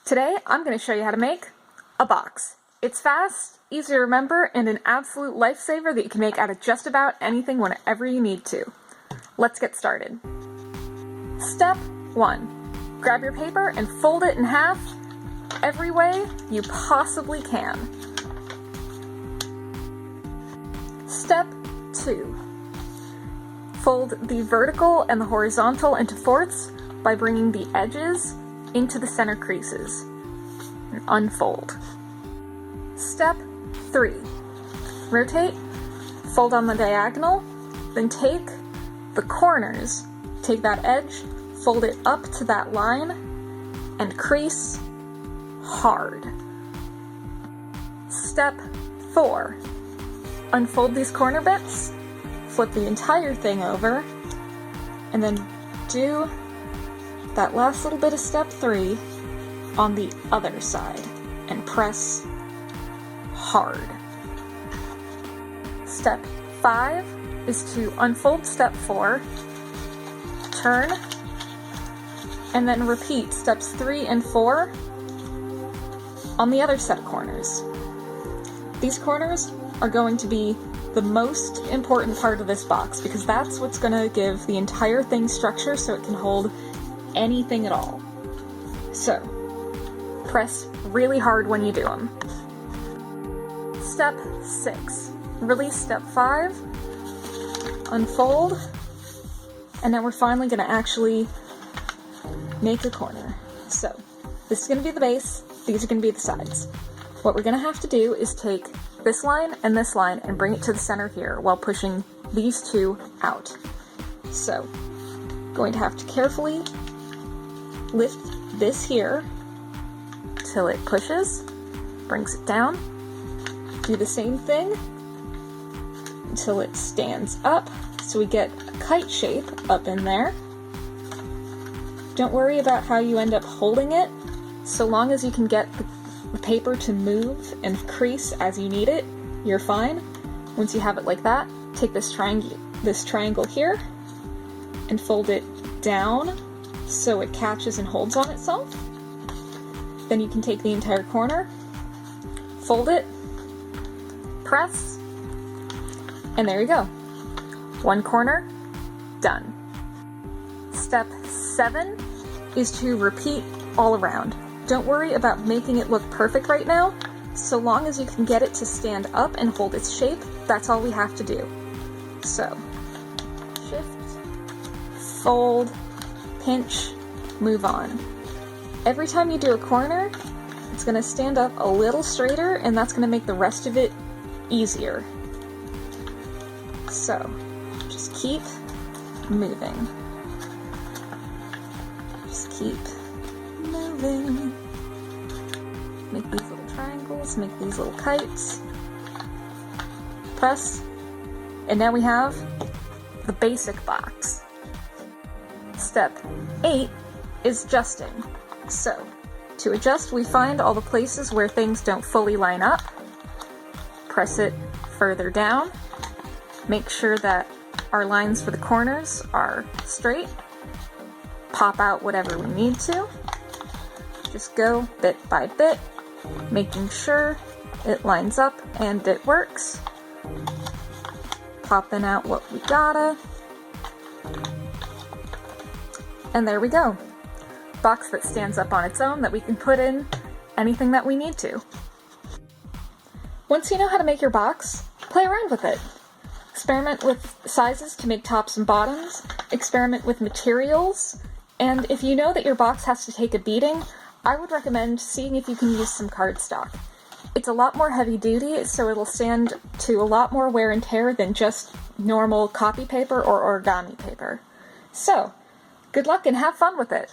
Today, I'm going to show you how to make a box. It's fast, easy to remember, and an absolute lifesaver that you can make out of just about anything whenever you need to. Let's get started. Step 1. Grab your paper and fold it in half every way you possibly can. Step 2. Fold the vertical and the horizontal into fourths by bringing the edges into the center creases and unfold. Step 3. Rotate, fold on the diagonal, then take the corners, take that edge, fold it up to that line, and crease hard. Step 4. Unfold these corner bits, flip the entire thing over, and then do that last little bit of step 3 on the other side and press hard. Step 5 is to unfold step 4, turn, and then repeat steps 3 and 4 on the other set of corners. These corners are going to be the most important part of this box because that's what's going to give the entire thing structure so it can hold anything at all. So, press really hard when you do them. Step 6. Release step 5, unfold, and now we're finally going to actually make a corner. So, this is going to be the base, these are going to be the sides. What we're going to have to do is take this line and bring it to the center here while pushing these two out. So, going to have to carefully lift this here till it pushes, brings it down, do the same thing until it stands up so we get a kite shape up in there. Don't worry about how you end up holding it, so long as you can get the paper to move and crease as you need it, you're fine. Once you have it like that, take this triangle here and fold it down so it catches and holds on itself. Then you can take the entire corner, fold it, press, and there you go. One corner, done. Step 7 is to repeat all around. Don't worry about making it look perfect right now. So long as you can get it to stand up and hold its shape, that's all we have to do. So, shift, fold, pinch, move on. Every time you do a corner, it's going to stand up a little straighter, and that's going to make the rest of it easier. So, just keep moving. Just keep moving. Make these little triangles, make these little kites. Press, and now we have the basic box. Step 8 is adjusting. So, to adjust, we find all the places where things don't fully line up, press it further down, make sure that our lines for the corners are straight, pop out whatever we need to, just go bit by bit, making sure it lines up and it works, popping out what we gotta, and there we go. Box that stands up on its own that we can put in anything that we need to. Once you know how to make your box, play around with it. Experiment with sizes to make tops and bottoms, experiment with materials, and if you know that your box has to take a beating, I would recommend seeing if you can use some cardstock. It's a lot more heavy duty, so it'll stand to a lot more wear and tear than just normal copy paper or origami paper. So, good luck and have fun with it!